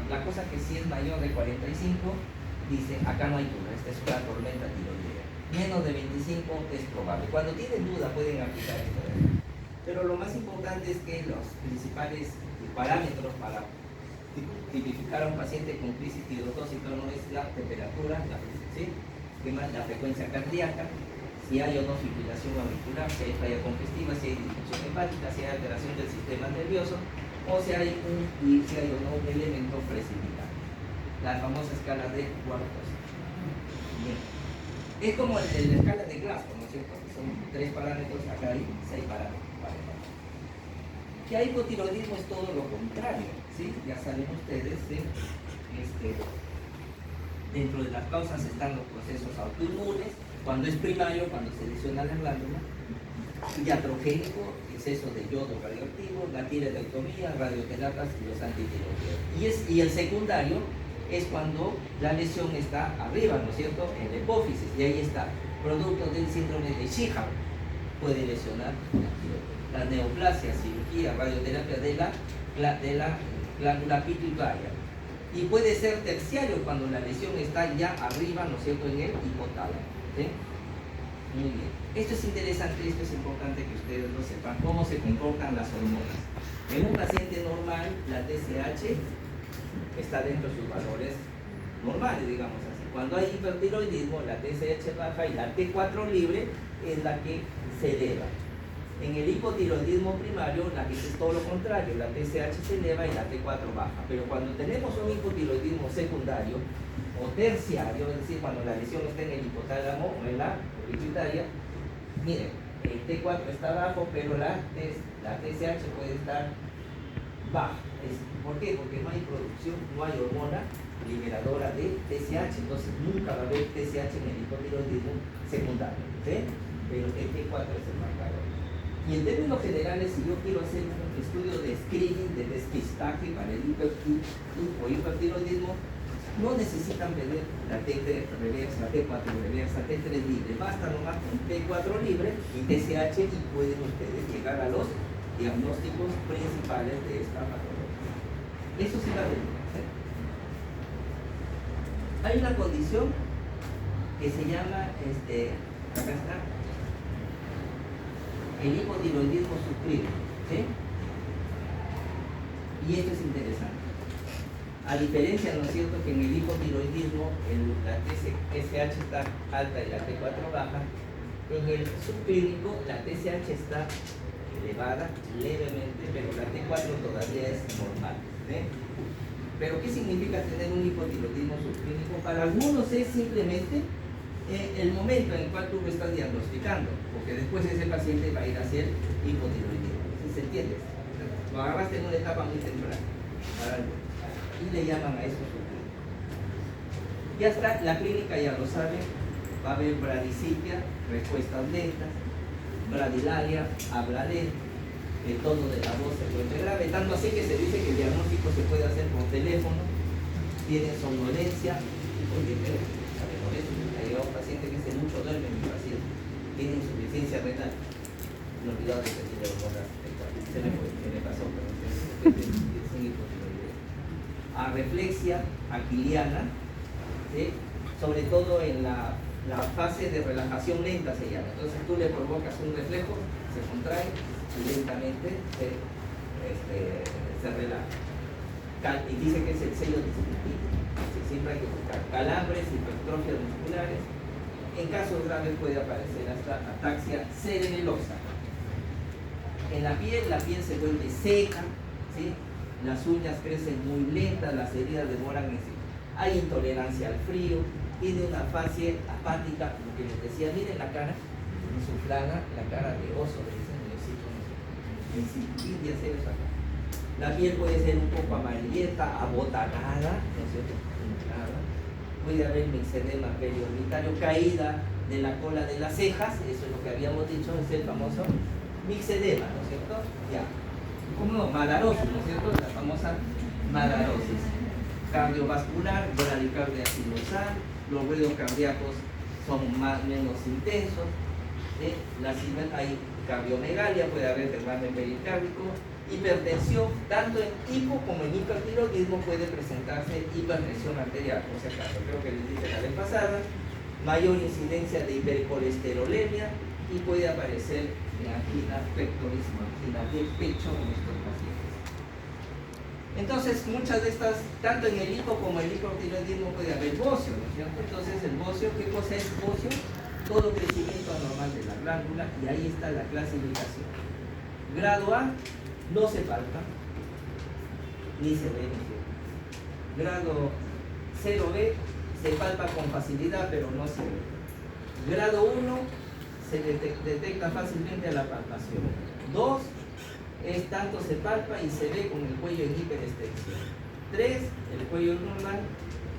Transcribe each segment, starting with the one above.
La cosa que si es mayor de 45, dice, acá no hay duda, esta es una tormenta tiroidea. Menos de 25 es probable. Cuando tienen duda pueden aplicar esto. Pero lo más importante es que los principales parámetros para tipificar a un paciente con crisis tirotóxica no es la temperatura, ¿sí? La frecuencia cardíaca, si hay o no fibrilación auricular, si hay falla congestiva, si hay disfunción hepática, si hay alteración del sistema nervioso o si hay o no un elemento precipitante. La famosa escala de Ward-Jacob. Bien. Es como la escala de Glasgow, ¿no es cierto? Son 3 parámetros, acá hay 6 parámetros. Que hay hipotiroidismo es todo lo contrario, ¿sí? Ya saben ustedes, ¿sí? Dentro de las causas están los procesos autoinmunes, cuando es primario, cuando se lesiona la glándula, iatrogénico, exceso de yodo radioactivo, la tiroidectomía, radioterapias y los antitiroideos. Y el secundario es cuando la lesión está arriba, ¿no es cierto?, en la hipófisis, y ahí está, producto del síndrome de Sheehan, puede lesionar la tiroides. La neoplasia, cirugía, radioterapia de la glándula pituitaria. Y puede ser terciario cuando la lesión está ya arriba, ¿no es cierto?, en el hipotálamo. ¿Sí? Muy bien. Esto es interesante, esto es importante que ustedes lo sepan, cómo se comportan las hormonas. En un paciente normal, la TSH está dentro de sus valores normales, digamos así. Cuando hay hipertiroidismo, la TSH baja y la T4 libre es la que se eleva. En el hipotiroidismo primario, la que es todo lo contrario, la TSH se eleva y la T4 baja. Pero cuando tenemos un hipotiroidismo secundario o terciario, es decir, cuando la lesión está en el hipotálamo o en la pituitaria, miren, el T4 está bajo, pero la TSH puede estar baja. ¿Por qué? Porque no hay producción, no hay hormona liberadora de TSH, entonces nunca va a haber TSH en el hipotiroidismo secundario, ¿sí? Pero el T4 es el marcador. Y en términos generales, si yo quiero hacer un estudio de screening, de despistaje para el hipertiroidismo, no necesitan ver la T3 reversa, la T4 reversa, T3 libre. Basta nomás con T4 libre y TSH y pueden ustedes llegar a los diagnósticos principales de esta patología. Eso sí la ven. Hay una condición que se llama, acá está, el hipotiroidismo sufrido, ¿sí? Y esto es interesante. A diferencia, ¿no es cierto?, que en el hipotiroidismo la TSH está alta y la T4 baja, en el subclínico la TSH está elevada levemente, pero la T4 todavía es normal, ¿sí? Pero ¿qué significa tener un hipotiroidismo subclínico? Para algunos es simplemente el momento en el cual tú lo estás diagnosticando, porque después ese paciente va a ir a hacer hipotiroidismo, ¿sí se entiende? Lo agarraste en una etapa muy temprana y le llaman a eso subclínico. Ya está, la clínica ya lo sabe, va a haber bradicitia, respuestas lentas, bradilaria, habla lento, el tono de la voz se vuelve grave, tanto así que se dice que el diagnóstico se puede hacer por teléfono, tiene somnolencia, oye, pero por eso ha llegado un paciente que hace mucho duerme, mi paciente tiene insuficiencia renal, me he olvidado de decirle hormonas, se me pasó, pero es un hipotiroidismo. Arreflexia aquiliana, ¿sí? Sobre todo en la fase de relajación lenta se llama. Entonces tú le provocas un reflejo, se contrae y lentamente se relaja. Y dice que es el sello distintivo. Siempre hay que buscar calambres, hipertrofias musculares. En casos graves puede aparecer hasta ataxia cerebelosa. En la piel se vuelve seca, ¿sí? Las uñas crecen muy lentas, las heridas demoran en sí. Hay intolerancia al frío, tiene una fase apática, lo que les decía, miren la cara, insuflada, la cara de oso, le dicen en India se usa acá. La piel puede ser un poco amarillenta, abotanada, ¿no es cierto? Puede haber mixedema periorbitario, caída de la cola de las cejas, eso es lo que habíamos dicho, es el famoso mixedema, ¿no es cierto? Ya. Como malarosis, ¿no es cierto? La famosa malarosis. Cardiovascular, bradicardia sinusal, los ruidos cardíacos son menos intensos, ¿sí? Hay cardiomegalia, puede haber derrame pericárdico, Hipertensión, tanto en hipo como en hipertiroidismo puede presentarse hipertensión arterial, por si acaso, creo que les dije la vez pasada, mayor incidencia de hipercolesterolemia y puede aparecer en angina pectoris, angina del pecho en estos pacientes. Entonces, muchas de estas, tanto en el hipo como en el hipotiroidismo puede haber bocio, ¿no es cierto? Entonces, el bocio, ¿qué cosa es bocio? Todo crecimiento anormal de la glándula, y ahí está la clasificación. Grado A, no se palpa, ni se ve, ¿no es cierto? Grado 0B, se palpa con facilidad, pero no se ve. Grado 1, se detecta fácilmente a la palpación. 2, es tanto se palpa y se ve con el cuello en hiperextensión. 3, el cuello es normal.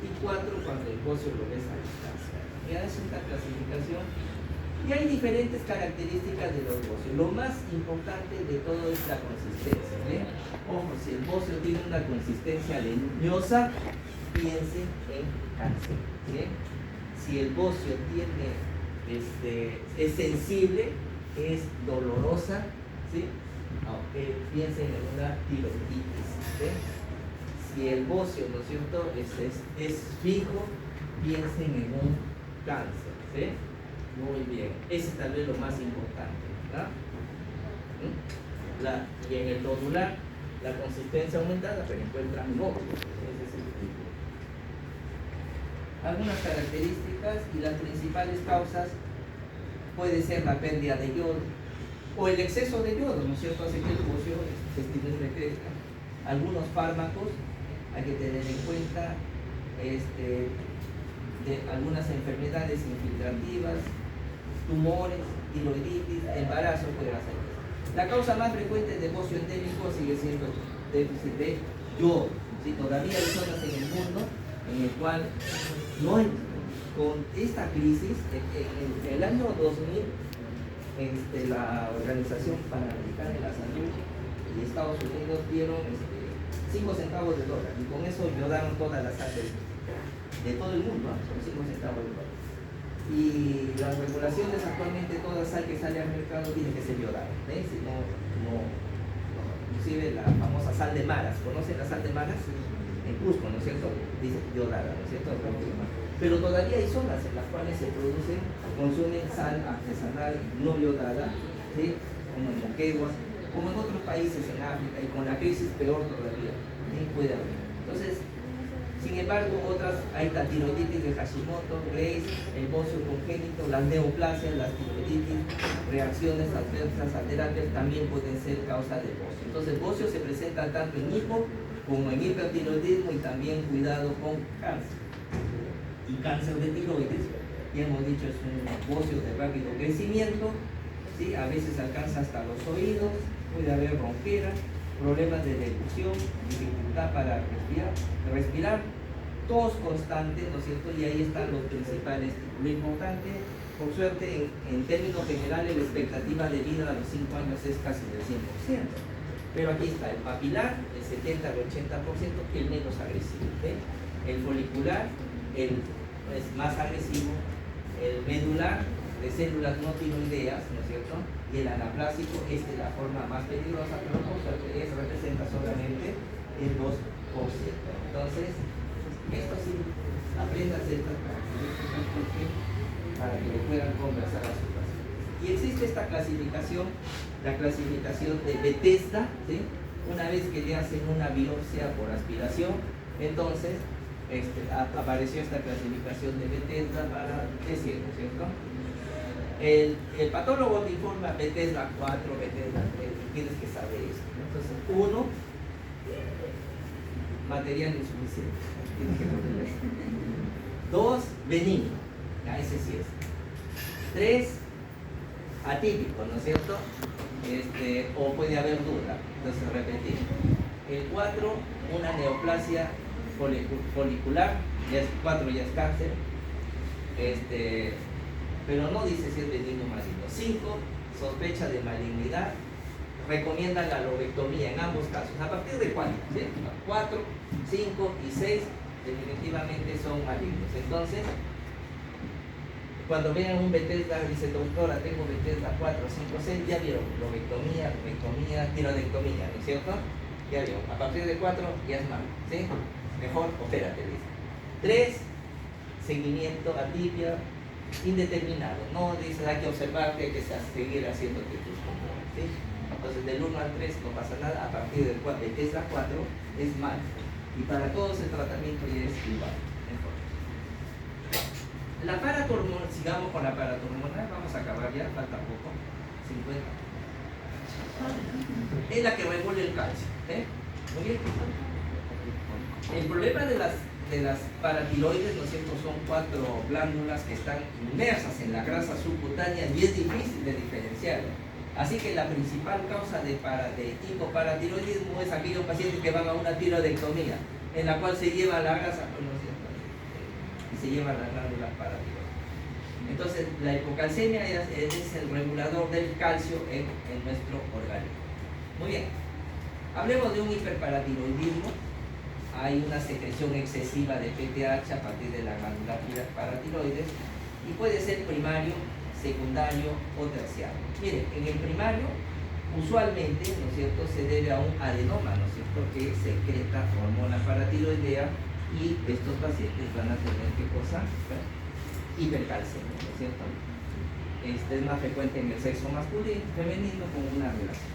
Y 4, cuando el bocio lo ves a distancia. Ya es una clasificación. Y hay diferentes características de los bocios. Lo más importante de todo es la consistencia. Ojo, si el bocio tiene una consistencia leñosa, piense en cáncer. Si el bocio tiene, es sensible, es dolorosa, piensen en una tiroiditis. Si el bocio, ¿no es cierto?, es fijo, piensen en un cáncer. Muy bien, ese es tal vez lo más importante, ¿verdad? Y en el nodular, la consistencia aumentada, pero encuentran nódulos. Ese es el tipo. Algunas características y las principales causas puede ser la pérdida de yodo o el exceso de yodo, ¿no es cierto? Hace que el bocio se estimule, crezca. Algunos fármacos hay que tener en cuenta, de algunas enfermedades infiltrativas, tumores, tiroiditis, embarazo puede hacer. La causa más frecuente de bocio endémico sigue siendo déficit de yodo. ¿Sí? Todavía hay zonas en el mundo en el cual no hay, con esta crisis, en el año 2000, la Organización Panamericana de la Salud y Estados Unidos dieron 5 centavos de dólar, y con eso yodaron todas las sangre de todo el mundo, con 5 centavos de dólar. Y las regulaciones actualmente, toda sal que sale al mercado tiene que ser yodada, si no, inclusive la famosa sal de maras. ¿Conocen la sal de maras? En Cusco, ¿no es cierto? Dice yodada, ¿no es cierto? Pero todavía hay zonas en las cuales se consumen sal artesanal no yodada, ¿sí? Como en Moquegua, como en otros países en África, y con la crisis peor todavía, ¿sí? Puede haber. Entonces, sin embargo, otras, hay la tiroiditis de Hashimoto, Graves, el bocio congénito, las neoplasias, las tiroiditis, reacciones adversas a terapias también pueden ser causa de bocio. Entonces, el bocio se presenta tanto en hipo como en hipertiroidismo, y también cuidado con cáncer. Y cáncer de tiroides, ya hemos dicho, es un bocio de rápido crecimiento, ¿sí? A veces alcanza hasta los oídos, puede haber ronquera, problemas de deglución, dificultad para respirar, tos constante, ¿no es cierto? Y ahí están los principales. Lo importante, por suerte, en términos generales, la expectativa de vida a los 5 años es casi del 100%. Pero aquí está el papilar, el 70 al 80%, que es el menos agresivo. El folicular, es más agresivo. El medular, de células no tiroideas, ¿no es cierto? Y el anaplásico es de la forma más peligrosa, pero por suerte representa solamente el 2%. Entonces, esto sí, aprendan estas características para que le puedan conversar a sus pacientes. Y existe esta clasificación, la clasificación de Bethesda, ¿sí? Una vez que le hacen una biopsia por aspiración, entonces apareció esta clasificación de Bethesda para decir, ¿no es cierto? El patólogo te informa Bethesda 4, Bethesda 3, tienes que saber eso, ¿no? Entonces, 1, material insuficiente, tienes que poner eso. 2, benigno, ese sí es. 3, atípico, ¿no es cierto? O puede haber duda, entonces repetir. El 4, una neoplasia folicular, 4 ya es cáncer, pero no dice si es benigno o maligno. 5, sospecha de malignidad, recomiendan la lobectomía en ambos casos. ¿A partir de cuándo? ¿Sí? 4, 5 y 6 definitivamente son malignos. Entonces, Cuando vean un Bethesda, dice doctora, tengo Bethesda 4, 5, 6, ya vieron, lobectomía, tiroidectomía, ¿no es cierto? Ya vieron, a partir de 4 ya es malo, ¿sí? Mejor opérate, dice. 3, seguimiento atipia indeterminado, no dice hay que observar que hay que seguir haciendo tus controles, ¿sí? Entonces del 1 al 3 no pasa nada, a partir del Bethesda 4 es malo. Y para todos el tratamiento ya es igual, mejor. La paratormonal, sigamos con la paratormonal, vamos a acabar ya, falta poco, 50. Es la que regula el calcio, ¿eh? Muy bien. El problema de las paratiroides, ¿no es cierto?, son 4 glándulas que están inmersas en la grasa subcutánea y es difícil de diferenciar. Así que la principal causa de hipoparatiroidismo es aquellos pacientes que van a una tiroidectomía, en la cual se lleva la grasa, ¿no es cierto?, y se llevan las glándulas paratiroides. Entonces, la hipocalcemia es el regulador del calcio en nuestro organismo. Muy bien, hablemos de un hiperparatiroidismo. Hay una secreción excesiva de PTH a partir de la glándula paratiroides y puede ser primario, secundario o terciario. Miren, en el primario, usualmente, ¿no es cierto?, se debe a un adenoma, ¿no es cierto?, que secreta hormona paratiroidea y estos pacientes van a tener, ¿qué cosa? Hipercalcemia, ¿no es cierto? Este es más frecuente en el sexo masculino, femenino, con una relación.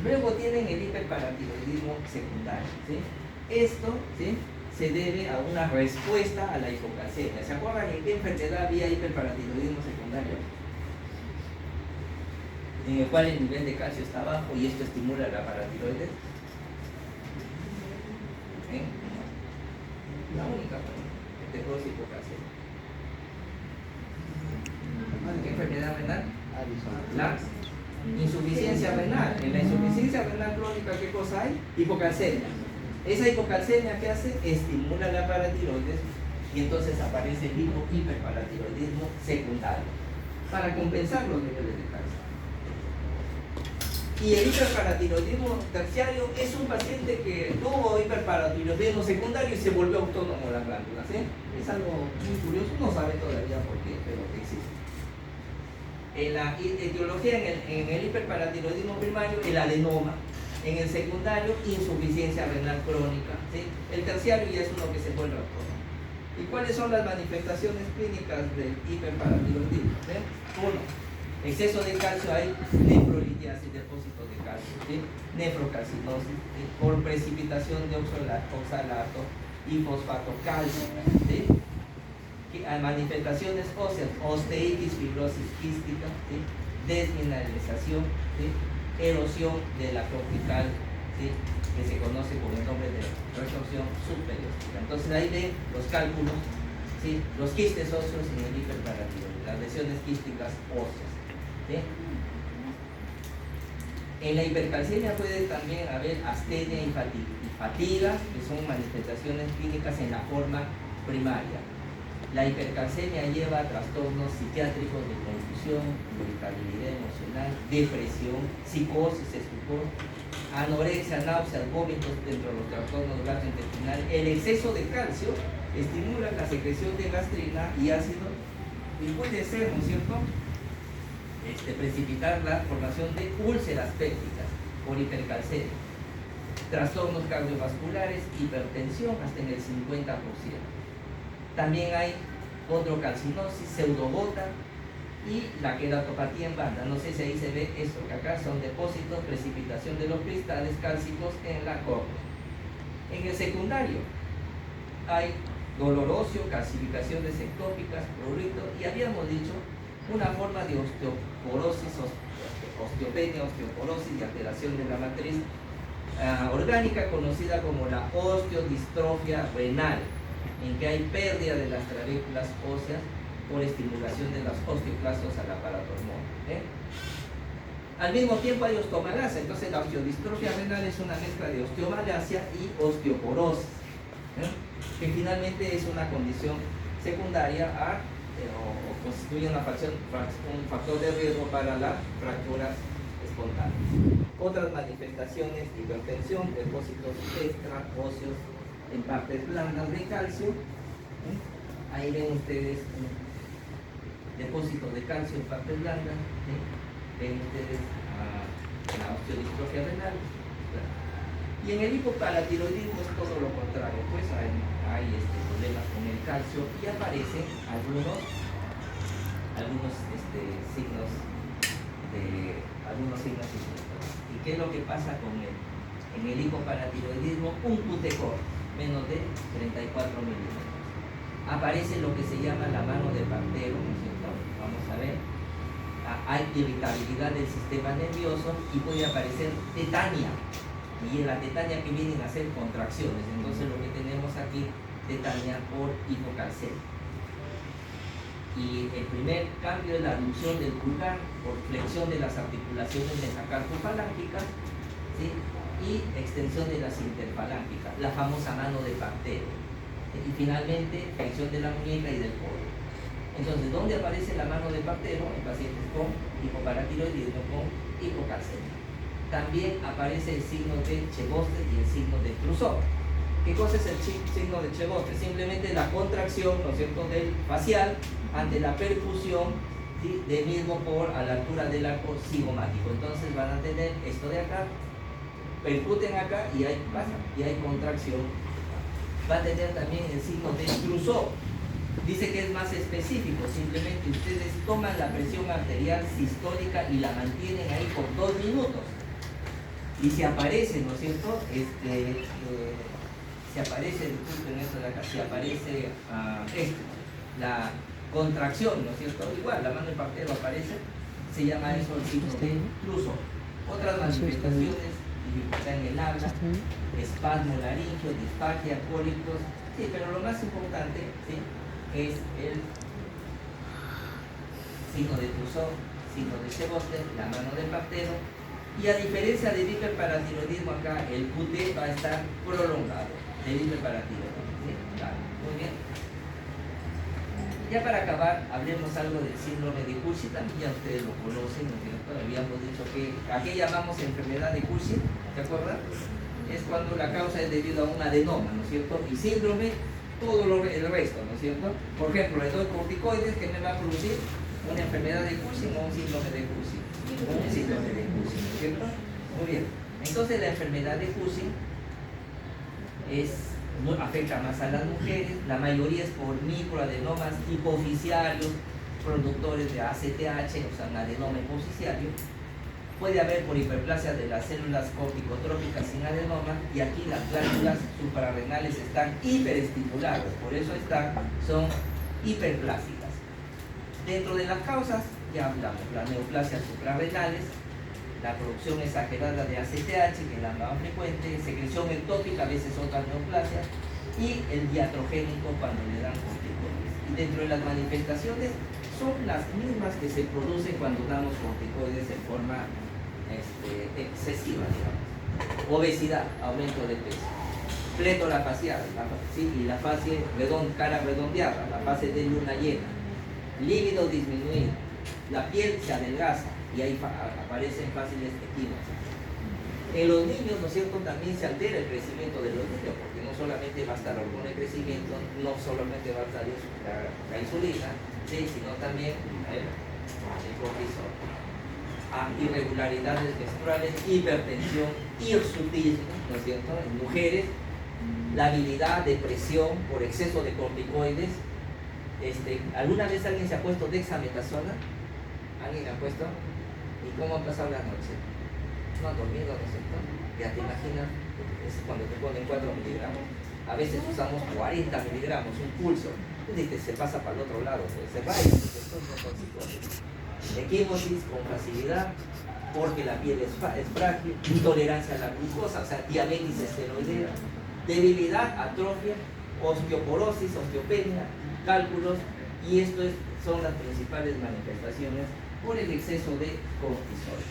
Luego tienen el hiperparatiroidismo secundario, ¿sí? Esto, ¿sí?, se debe a una respuesta a la hipocalcemia. ¿Se acuerdan en qué enfermedad había hiperparatiroidismo secundario? En el cual el nivel de calcio está bajo y esto estimula la paratiroides. ¿Eh? La única que te produce hipocalcemia. ¿Qué enfermedad renal? La insuficiencia renal. En la insuficiencia renal crónica, ¿qué cosa hay? Hipocalcemia. Esa hipocalcemia, ¿qué hace? Estimula la paratiroides y entonces aparece el hiperparatiroidismo secundario para compensar los niveles de calcio. Y el hiperparatiroidismo terciario es un paciente que tuvo hiperparatiroidismo secundario y se volvió autónomo la glándula, ¿sí? Es algo muy curioso, no sabe todavía por qué, pero existe. En la etiología, en el hiperparatiroidismo primario, el adenoma. En el secundario, insuficiencia renal crónica, ¿sí? El terciario ya es uno que se vuelve autónomo. ¿Y cuáles son las manifestaciones clínicas del hiperparatiroidismo? ¿Sí? 1. Exceso de calcio, hay nefrolitiasis, depósitos de calcio, ¿sí? Nefrocalcinosis, ¿sí?, por precipitación de oxalato y fosfato cálcico, ¿sí? Manifestaciones óseas, osteitis, fibrosis quística, ¿sí?, desmineralización, ¿sí?, erosión de la cortical, ¿sí?, que se conoce con el nombre de resorción subperióstica. Entonces ahí ven los cálculos, ¿sí?, los quistes óseos en el hiperparatiroidismo, las lesiones quísticas óseas, ¿sí? En la hipercalcemia puede también haber astenia y fatiga, que son manifestaciones clínicas en la forma primaria. La hipercalcemia lleva a trastornos psiquiátricos de confusión, irritabilidad emocional, depresión, psicosis, estupor, anorexia, náuseas, vómitos dentro de los trastornos gastrointestinales. El exceso de calcio estimula la secreción de gastrina y ácido y puede ser, ¿no es cierto?, precipitar la formación de úlceras pépticas por hipercalcemia. Trastornos cardiovasculares, hipertensión hasta en el 50%. También hay condrocalcinosis, pseudogota y la queratopatía en banda. No sé si ahí se ve esto que acá son depósitos, precipitación de los cristales cálcicos en la córnea. En el secundario hay dolor óseo, calcificaciones ectópicas, prurito y habíamos dicho una forma de osteoporosis, osteopenia, osteoporosis y alteración de la matriz orgánica conocida como la osteodistrofia renal, en que hay pérdida de las trabéculas óseas por estimulación de los osteoclastos a la paratormona. Al mismo tiempo hay osteomalacia, entonces la osteodistrofia renal es una mezcla de osteomalacia y osteoporosis, que finalmente es una condición secundaria o constituye un factor de riesgo para las fracturas espontáneas. Otras manifestaciones: hipertensión, depósitos extraóseos en partes blandas de calcio. Ahí ven ustedes depósito de calcio en partes blandas, ¿sí? Ven ustedes la osteodistrofia renal. Y en el hipoparatiroidismo es todo lo contrario, pues hay problemas con el calcio y aparecen algunos signos y síntomas. ¿Y qué es lo que pasa con en el hipoparatiroidismo? Un QT-core menos de 34 milímetros. Aparece lo que se llama la mano de partero, ¿no es cierto? Vamos a ver. Hay irritabilidad del sistema nervioso y puede aparecer tetania. Y en la tetania que vienen a ser contracciones. Entonces lo que tenemos aquí, tetania por hipocalcemia. Y el primer cambio es la aducción del pulgar por flexión de las articulaciones metacarpofalángicas, ¿sí? Y extensión de las interfalángicas, la famosa mano de partero. Y finalmente, flexión de la muñeca y del codo. Entonces, ¿dónde aparece la mano de partero? En pacientes con hipoparatiroidismo, con hipocalcemia. También aparece el signo de Cheboste y el signo de Trousseau. ¿Qué cosa es el signo de Cheboste? Simplemente la contracción, ¿no es cierto?, del facial ante la perfusión, ¿sí?, del mismo por a la altura del arco cigomático. Entonces van a tener esto de acá, percuten acá y hay contracción. Va a tener también el signo de Trousseau. Dice que es más específico, simplemente ustedes toman la presión arterial sistólica y la mantienen ahí por 2 minutos. Y si aparece, ¿no es cierto? Si aparece, disculpen esto de acá, si aparece la contracción, ¿no es cierto? Igual, la mano de partero aparece, se llama eso el signo de Trousseau. Otras manifestaciones, dificultad en el habla, espasmo laringio, disfagia, cólicos, sí, pero lo más importante, ¿sí?, es el signo de Trousseau, signo de Cheboste, la mano de partero. Y a diferencia del hiperparatiroidismo acá, el QT va a estar prolongado del hiperparatiroidismo. ¿Sí? Claro. Muy bien. Ya para acabar, hablemos algo del síndrome de Cushing. También ya ustedes lo conocen, ¿no es cierto? Habíamos dicho que ¿a qué llamamos enfermedad de Cushing? ¿Se acuerdan? Es cuando la causa es debido a un adenoma, ¿no es cierto? Y síndrome, todo el resto, ¿no es cierto? Por ejemplo, le doy corticoides que me va a producir una enfermedad de Cushing o un síndrome de Cushing. Un síndrome de Cushing, ¿no es cierto? Muy bien. Entonces la enfermedad de Cushing afecta más a las mujeres, la mayoría es por microadenomas hipoficiarios, productores de ACTH, o sea, un adenoma hipoficiario. Puede haber por hiperplasia de las células corticotróficas sin adenoma, y aquí las glándulas suprarrenales están hiperestimuladas, por eso son hiperplásicas. Dentro de las causas, ya hablamos, las neoplasias suprarrenales, la producción exagerada de ACTH, que es la más frecuente, secreción ectópica, a veces otras neoplasias, y el diatrogénico cuando le dan corticoides. Y dentro de las manifestaciones son las mismas que se producen cuando damos corticoides en forma excesiva, digamos. Obesidad, aumento de peso, plétora facial, ¿sí?, y la fase cara redondeada, la fase de luna llena, líbido disminuido, la piel se adelgaza y ahí aparecen fáciles tequilas. En los niños, ¿no es cierto?, también se altera el crecimiento de los niños, porque no solamente va a estar la hormona de crecimiento, no solamente va a estar la insulina, ¿sí?, sino también el cortisol. Irregularidades menstruales, hipertensión, hirsutismo, ¿no es cierto?, en mujeres, labilidad, depresión por exceso de corticoides. ¿Alguna vez alguien se ha puesto dexametasona? ¿Alguien ha puesto? ¿Y cómo han pasado la noche? No han dormido, ¿no es cierto? Ya te imaginas, es cuando te ponen 4 miligramos. A veces usamos 40 miligramos, un pulso. Se pasa para el otro lado, pues, se va y equimosis con facilidad, porque la piel es frágil, intolerancia a la glucosa, o sea, diabetes esteroidea, debilidad, atrofia, osteoporosis, osteopenia, cálculos, y son las principales manifestaciones por el exceso de cortisol.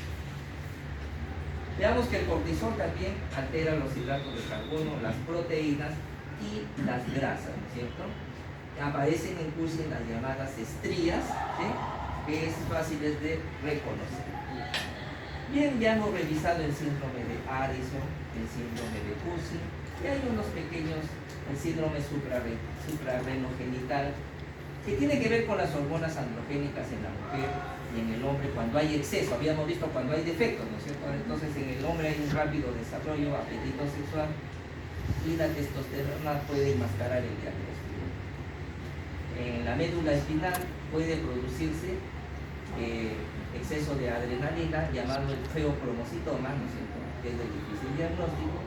Veamos que el cortisol también altera los hidratos de carbono, las proteínas y las grasas, ¿no es cierto? Aparecen en Cushing las llamadas estrías, ¿sí?, que es fáciles de reconocer. Bien, ya hemos revisado el síndrome de Addison, el síndrome de Cushing, y hay unos pequeños, el síndrome suprarrenogenital, que tiene que ver con las hormonas androgénicas en la mujer y en el hombre cuando hay exceso. Habíamos visto cuando hay defectos, ¿no es cierto? Entonces en el hombre hay un rápido desarrollo, apetito sexual, y la testosterona puede enmascarar el diagnóstico. En la médula espinal puede producirse exceso de adrenalina, llamado el feocromocitoma, ¿no es cierto?, que es de difícil diagnóstico,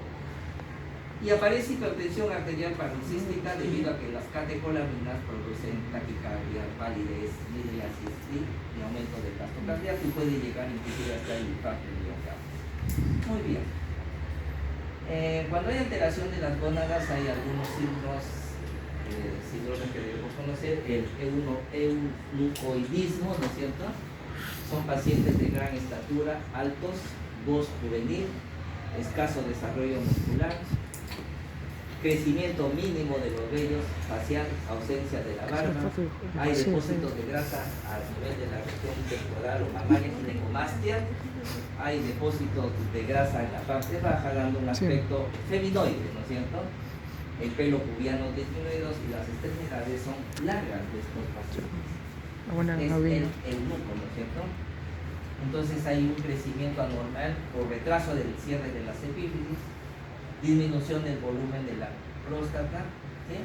y aparece hipertensión arterial paroxística debido a que las catecolaminas producen taquicardia, palidez, midriasis y aumento del gasto cardíaco, y puede llegar inclusive hasta el infarto miocardio. Muy bien. Cuando hay alteración de las gónadas hay algunos síndromes que debemos conocer. El eunucoidismo, ¿no es cierto? Son pacientes de gran estatura, altos, voz juvenil, escaso desarrollo muscular, crecimiento mínimo de los vellos facial, ausencia de la barba, hay depósitos de grasa a nivel de la región pectoral o mamaria, ginecomastia, hay depósitos de grasa en la parte baja dando un aspecto feminoide, ¿no es cierto? El pelo pubiano disminuido y las extremidades son largas de estos pacientes. Es el eunuco, ¿no es cierto? Entonces hay un crecimiento anormal por retraso del cierre de las epífisis, disminución del volumen de la próstata, ¿sí?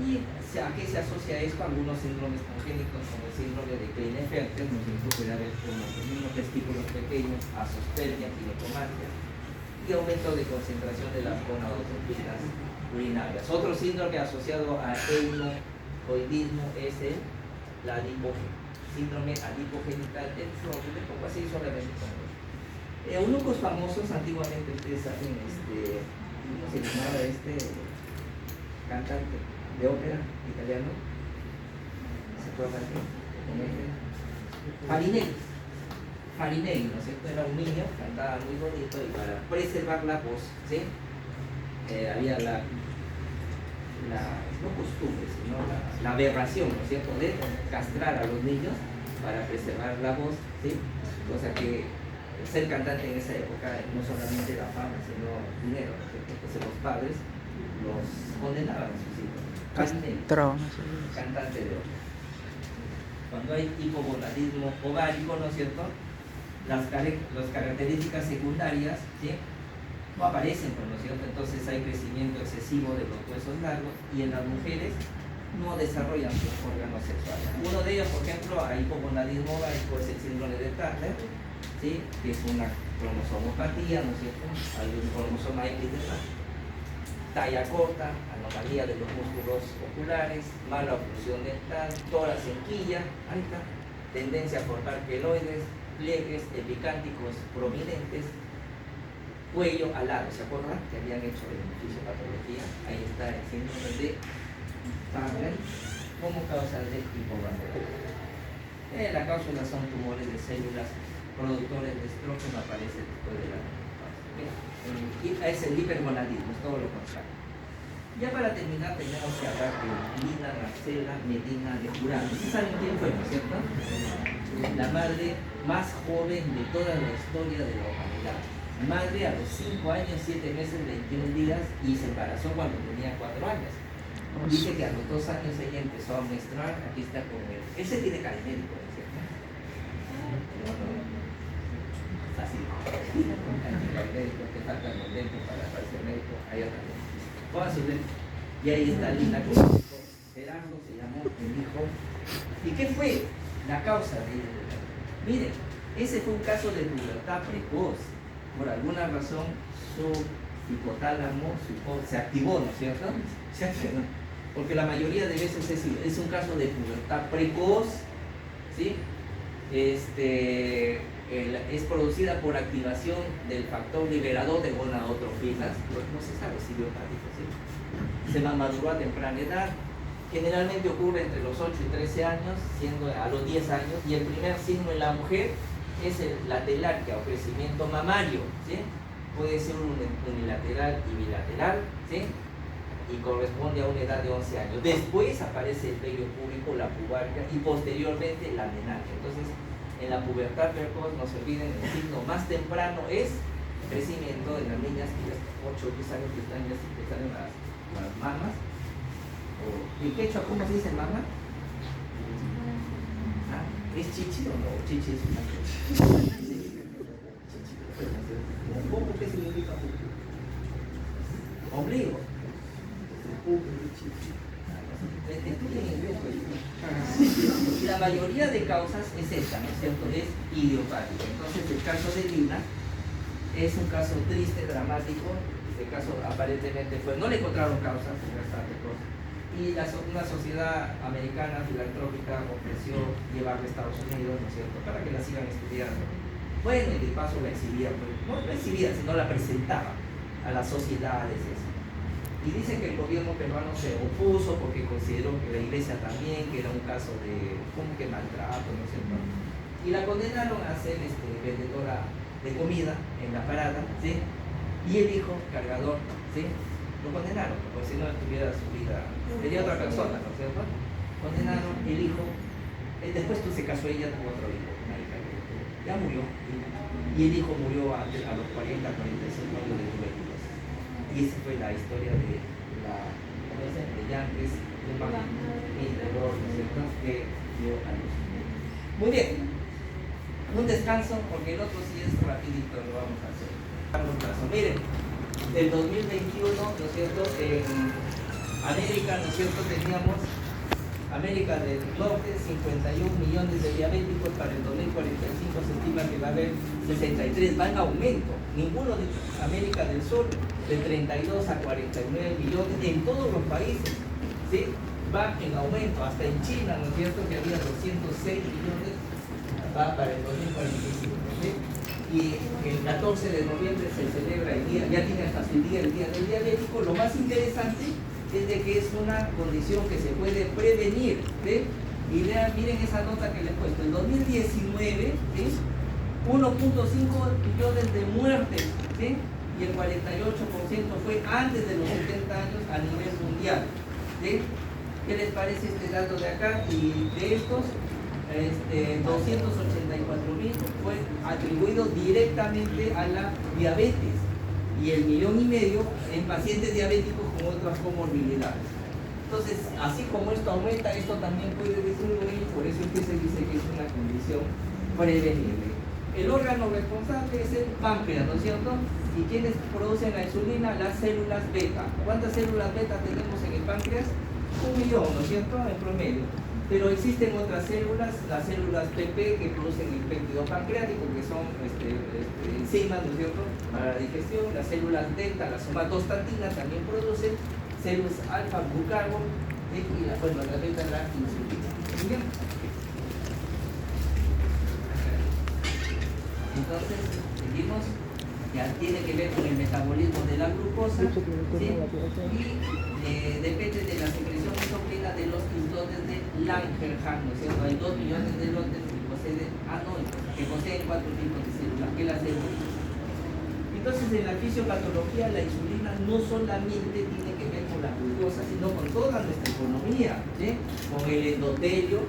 ¿Y a qué se asocia esto? Algunos síndromes congénitos como el síndrome de Klinefelter, ¿no es cierto?, puede haber los mismos testículos pequeños, asospermia, ginecomastia y aumento de concentración de las gonadotropinas urinarias. Otro síndrome asociado a eunucoidismo es el síndrome adipogenital epifrónico, le pongo así solamente como eunucos famosos. Antiguamente ustedes saben, ¿cómo se llamaba este cantante de ópera italiano? ¿Se acuerdan? Farinelli, ¿no es cierto? Era un niño, cantaba muy bonito y para preservar la voz, ¿sí? Había no costumbre, sino la aberración, ¿no es cierto?, de castrar a los niños para preservar la voz, ¿sí? Cosa que ser cantante en esa época no solamente era fama, sino dinero, ¿no es cierto? Entonces los padres los condenaban a sus hijos. Cantante de ópera. Cuando hay hipogonadismo ovárico, ¿no es cierto?, las características secundarias, ¿sí?, no aparecen, ¿no es cierto? Entonces hay crecimiento excesivo de los huesos largos y en las mujeres no desarrollan sus órganos sexuales. Uno de ellos, por ejemplo, hay hipogonadismo ovárico, es el síndrome de Turner, ¿sí?, que es una cromosomopatía, ¿no es cierto? Hay un cromosoma X de más. Talla corta, anomalía de los músculos oculares, mala oclusión dental, tórax en quilla, ahí está, tendencia a formar queloides, pliegues epicánticos prominentes, cuello alado. ¿Se acuerdan que habían hecho el fisiopatología? Ahí está el síndrome de Turner como causa de hipogonadismo. La causa son tumores de células productores de estrógeno, aparece después de la menopausia. Es el hipergonadismo, es todo lo contrario. Ya para terminar tenemos que hablar de Lina Marcela Medina de Jurado. ¿Ustedes saben quién fue, no es cierto? La madre más joven de toda la historia de la humanidad. Madre a los 5 años, 7 meses, 21 días y se embarazó cuando tenía 4 años. Dice que a los 2 años ella empezó a menstruar. Aquí está con él. Ese tiene cara médico, ¿no es cierto? Así. Te faltan los lentes para parecer médico. Ahí está. Vamos a subir. Y ahí está Lina con su hijo Gerardo, se llamó el hijo. ¿Y qué fue la causa de? Miren, ese fue un caso de pubertad precoz. Por alguna razón su hipotálamo se activó, ¿no es cierto? Se activó. Porque la mayoría de veces es un caso de pubertad precoz, ¿sí? Es producida por activación del factor liberador de gonadotrofinas, no se sabe si biopático, ¿sí? Se maduró a temprana edad, generalmente ocurre entre los 8 y 13 años, siendo a los 10 años, y el primer signo en la mujer es la telarquia o crecimiento mamario, ¿sí? Puede ser unilateral y bilateral, ¿sí?, y corresponde a una edad de 11 años. Después aparece el vello púbico, la pubarca, y posteriormente la menarquia. Entonces, en la pubertad precoz, no se olviden, el signo más temprano es crecimiento de las niñas que ya 8 o 10 años que están ya las mamas. ¿En quechua cómo se dice mama? ¿Ah? ¿Es chichi o no? Chichi es una cosa. ¿Cómo que significa pupi? Ombligo. Estudien inglés, pues. La mayoría de causas es esta, ¿no es cierto? Es idiopática. Entonces el caso de Lina es un caso triste, dramático. Este caso aparentemente fue, no le encontraron causas, bastante cosas. Y una sociedad americana filantrópica ofreció llevarla a Estados Unidos, ¿no es cierto?, para que la sigan estudiando. Bueno, y de paso la exhibía, pues, no la exhibía, sino la presentaba a las sociedades. Eso. Y dicen que el gobierno peruano se opuso porque consideró que la iglesia también, que era un caso de, como que maltrato, ¿no es cierto? Y la condenaron a ser vendedora de comida en la parada, ¿sí? Y el hijo, cargador, ¿sí? Lo condenaron, porque si no tuviera su vida, sería otra persona, ¿no es cierto? Condenaron el hijo, después se casó ella, tuvo otro hijo, ya murió, y el hijo murió a los 40, 45 años de tuberculosis. Y esa fue la historia de de Yankees, de Interior, ¿no es cierto?, que dio a luz. Muy bien, un descanso, porque el otro sí es rapidito, lo vamos a hacer. Miren, del 2021, ¿no es cierto?, en América, ¿no es cierto?, teníamos América del Norte, 51 millones de diabéticos. Para el 2045 se estima que va a haber 63, va en aumento. Ninguno de América del Sur, de 32 a 49 millones, en todos los países, ¿sí?, va en aumento. Hasta en China, ¿no es cierto?, que había 206 millones, va para el 2045, ¿sí? Y el 14 de noviembre se celebra el día, ya tiene hasta su día, el día del diabético. Lo más interesante es de que es una condición que se puede prevenir, ¿sí? Y vean, miren esa nota que les he puesto. En 2019, ¿sí?, 1.5 millones de muertes, ¿sí?, y el 48% fue antes de los 70 años a nivel mundial, ¿sí? ¿Qué les parece este dato de acá? Y de estos, 284.000 fue atribuido directamente a la diabetes, y 1,5 millones en pacientes diabéticos con otras comorbilidades. Entonces, así como esto aumenta, esto también puede disminuir, por eso es que se dice que es una condición prevenible. El órgano responsable es el páncreas, ¿no es cierto? ¿Y quiénes producen la insulina? Las células beta. ¿Cuántas células beta tenemos en el páncreas? 1 millón, ¿no es cierto?, en promedio. Pero existen otras células, las células PP, que producen el péptido pancreático, que son enzimas, ¿no es cierto?, para la digestión. Las células delta, la somatostatina, también producen células alfa, glucagón, y la beta, la insulina. Muy bien. Entonces, seguimos. Ya tiene que ver con el metabolismo de la glucosa, ¿sí? Y depende de la secreción endocrina de los histones de Langerhans, ¿no es cierto? Hay 2 millones de lotes que poseen 4 tipos de células, que las células. Entonces, en la fisiopatología, la insulina no solamente tiene que ver con la glucosa, sino con toda nuestra economía, ¿sí? Con el endotelio,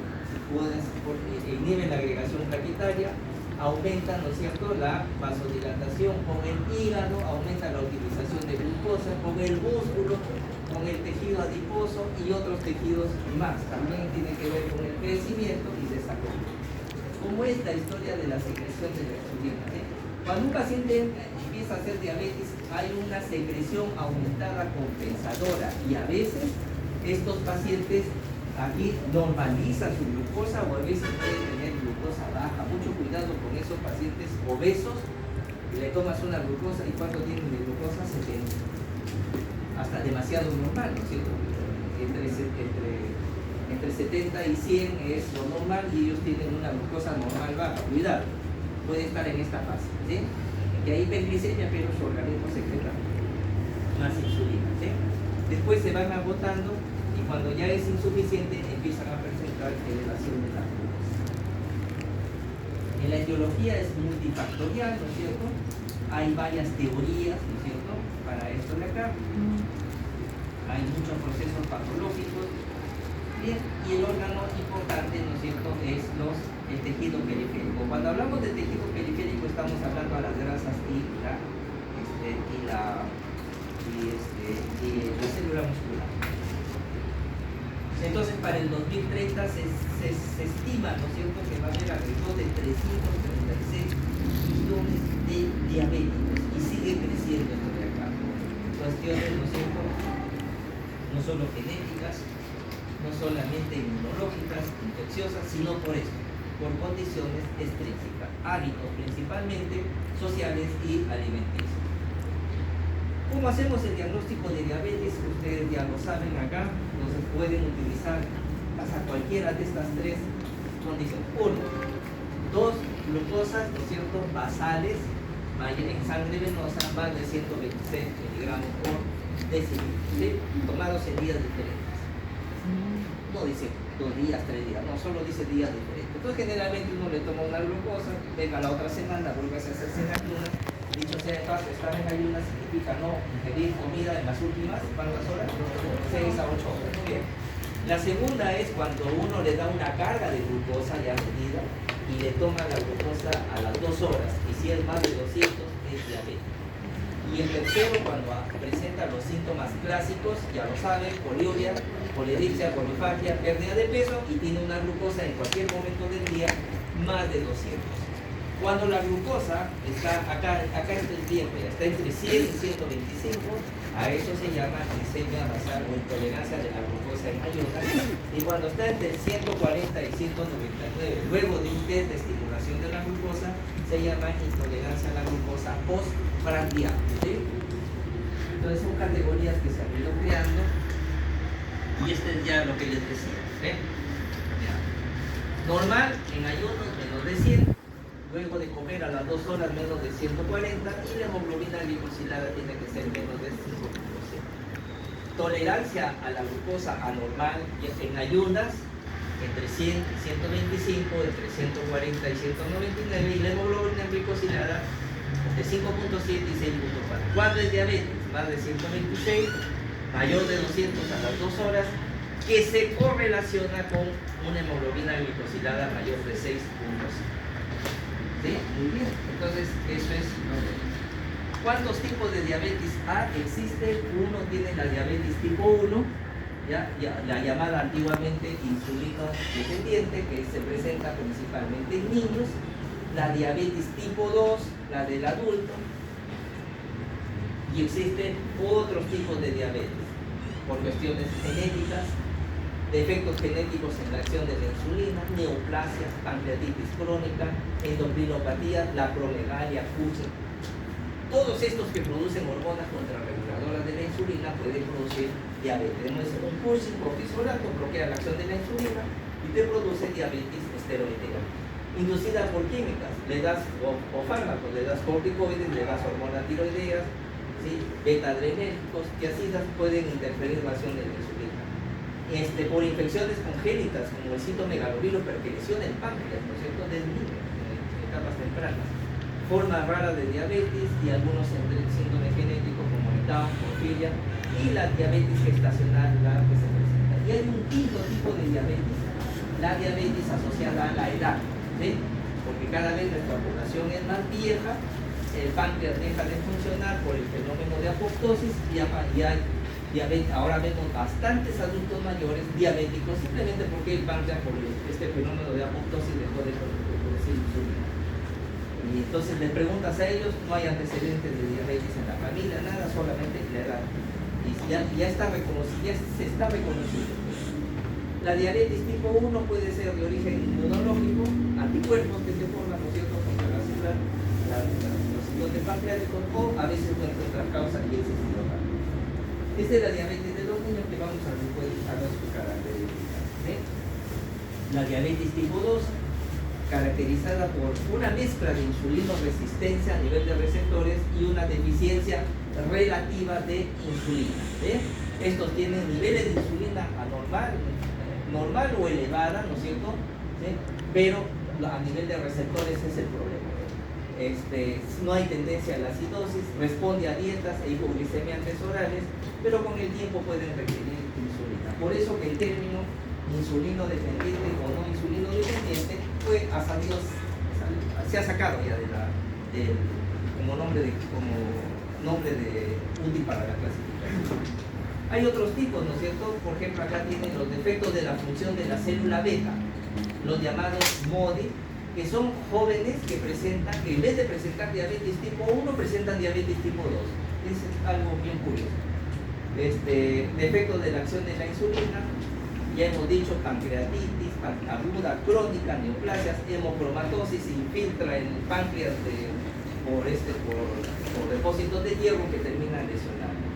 inhibe la agregación plaquetaria, aumenta, ¿no es cierto?, la vasodilatación. Con el hígado aumenta la utilización de glucosa, con el músculo, con el tejido adiposo y otros tejidos más. También tiene que ver con el crecimiento y desarrollo. ¿Cómo es la historia de la secreción de la insulina? Cuando un paciente empieza a hacer diabetes, hay una secreción aumentada compensadora, y a veces estos pacientes aquí normalizan su glucosa, o a veces pueden tener glucosa baja. Mucho cuidado con esos pacientes obesos, que le tomas una glucosa y ¿cuánto tienen de glucosa? 70. Hasta demasiado normal, ¿no es cierto? Entre 70 y 100 es lo normal, y ellos tienen una glucosa normal baja. Cuidado, puede estar en esta fase, ¿sí? Que hay hiperglicemia, pero su organismo secreta más insulina, ¿sí? Después se van agotando, y cuando ya es insuficiente empiezan a presentar elevación de la glucosa. En la etiología es multifactorial, ¿no es cierto? Hay varias teorías, ¿no es cierto?, para esto de acá. Hay muchos procesos patológicos. Bien, y el órgano importante, ¿no es cierto?, es el tejido periférico. Cuando hablamos de tejido periférico estamos hablando de las grasas y la célula muscular. Entonces, para el 2030 se estima, ¿no es cierto?, que va a haber alrededor de 336 millones de diabéticos y sigue creciendo esto de acá. Cuestiones, ¿no es cierto?, no solo genéticas, no solamente inmunológicas, infecciosas, sino por esto, por condiciones extrínsecas, hábitos principalmente sociales y alimenticios. ¿Cómo hacemos el diagnóstico de diabetes? Ustedes ya lo saben acá, entonces pueden utilizar hasta cualquiera de estas tres condiciones. 1, 2 glucosas, ¿no es cierto?, basales, en sangre venosa, más de 126 miligramos por decilitro, ¿sí?, tomados en días diferentes. No dice 2 días, 3 días, no, solo dice días diferentes. Entonces generalmente uno le toma una glucosa, venga la otra semana, vuelve a hacerse en ayunas. Dicho sea de paso, estar en ayunas significa no ingerir comida en las últimas, ¿cuántas horas? 6 a 8 horas. Bien. La segunda es cuando uno le da una carga de glucosa ya medida y le toma la glucosa a las 2 horas, y si es más de 200 es diabetes. Y el tercero, cuando presenta los síntomas clásicos, ya lo saben, poliuria, polidipsia, polifagia, pérdida de peso, y tiene una glucosa en cualquier momento del día más de 200. Cuando la glucosa está acá está el tiempo, ya está entre 100 y 125, a eso se llama glicemia basal o intolerancia de la glucosa en ayunas. Y cuando está entre 140 y 199, luego de un test de estimulación de la glucosa, se llama intolerancia a la glucosa postprandial, ¿sí? Entonces son categorías que se han ido creando, y este es ya lo que les decía, ¿sí? Ya. Normal en ayunos menos de 100, luego de comer a las 2 horas menos de 140, y la hemoglobina glicosilada tiene que ser menos de 5%. Tolerancia a la glucosa anormal en ayunas entre 100 y 125, entre 140 y 199, y la hemoglobina glicosilada de 5.7 y 6.4. ¿Cuándo es diabetes? Más de 126, mayor de 200 a las 2 horas, que se correlaciona con una hemoglobina glicosilada mayor de 6.5. ¿Sí? Muy bien. Entonces, eso es. ¿Cuántos tipos de diabetes existe? Uno tiene la diabetes tipo 1, ¿ya? La llamada antiguamente insulino dependiente, que se presenta principalmente en niños. La diabetes tipo 2, la del adulto. Y existen otros tipos de diabetes, por cuestiones genéticas, defectos genéticos en la acción de la insulina, neoplasias, pancreatitis crónica, endocrinopatía, la acromegalia, Cushing. Todos estos que producen hormonas contrarreguladoras de la insulina pueden producir diabetes. Tenemos un Cushing, cortisolato, bloquea la acción de la insulina y te produce diabetes esteroidea, inducida por químicas. Le das o fármacos, le das corticoides, le das hormonas tiroideas, ¿sí?, beta-adrenérgicos, que así pueden interferir en la acción de la insulina. Por infecciones congénitas como el citomegalovirus, perquisición del páncreas, ¿no es cierto?, del niño en etapas tempranas, forma rara de diabetes y algunos síndromes genéticos como el Down, porfiria, y la diabetes gestacional, la que se presenta. Y hay un quinto tipo de diabetes, la diabetes asociada a la edad, ¿sí?, porque cada vez nuestra población es más vieja, el páncreas deja de funcionar por el fenómeno de apoptosis y hay diabetes. Ahora vemos bastantes adultos mayores diabéticos simplemente porque el páncreas, por este fenómeno de apoptosis, dejó de producir insulina. Y entonces le preguntas a ellos, no hay antecedentes de diabetes en la familia, nada, solamente la edad. Y ya está reconocido, ya se está reconocido. La diabetes tipo 1 puede ser de origen inmunológico, anticuerpos que se forman, ¿no es cierto?, contra la célula, los ciclones pancreáticos, o a veces no encuentran causa y es estilográfico. Esta es la diabetes de los niños que vamos a ver sus características, ¿sí? La diabetes tipo 2, caracterizada por una mezcla de insulinoresistencia a nivel de receptores y una deficiencia relativa de insulina, ¿sí? Estos tienen niveles de insulina normal o elevada, ¿no es cierto?, ¿sí?, pero a nivel de receptores es el problema. No hay tendencia a la acidosis, responde a dietas e hipoglicemiantes orales, pero con el tiempo pueden requerir insulina. Por eso que el término insulino dependiente o no insulino dependiente se ha sacado ya como nombre de útil para la clasificación. Hay otros tipos, ¿no es cierto? Por ejemplo, acá tienen los defectos de la función de la célula beta, los llamados MODI, que son jóvenes que presentan, que en vez de presentar diabetes tipo 1, presentan diabetes tipo 2. Es algo bien curioso. Defectos de la acción de la insulina, ya hemos dicho pancreatitis, aguda, crónica, neoplasias, hemocromatosis, infiltra en el páncreas por depósitos de hierro que terminan lesionando.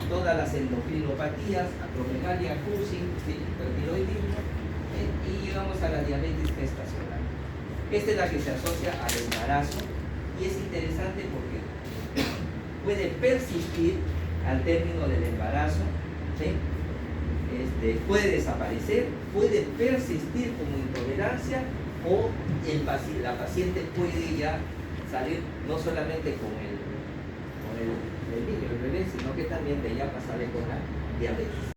Todas las endocrinopatías, acromegalia, Cushing, hipertiroidismo, y llegamos a la diabetes gestacional. Esta es la que se asocia al embarazo y es interesante porque puede persistir al término del embarazo, ¿sí? Puede desaparecer, puede persistir como intolerancia o la paciente puede ya salir no solamente con el niño, el bebé, sino que también de ya pasarle con la diabetes.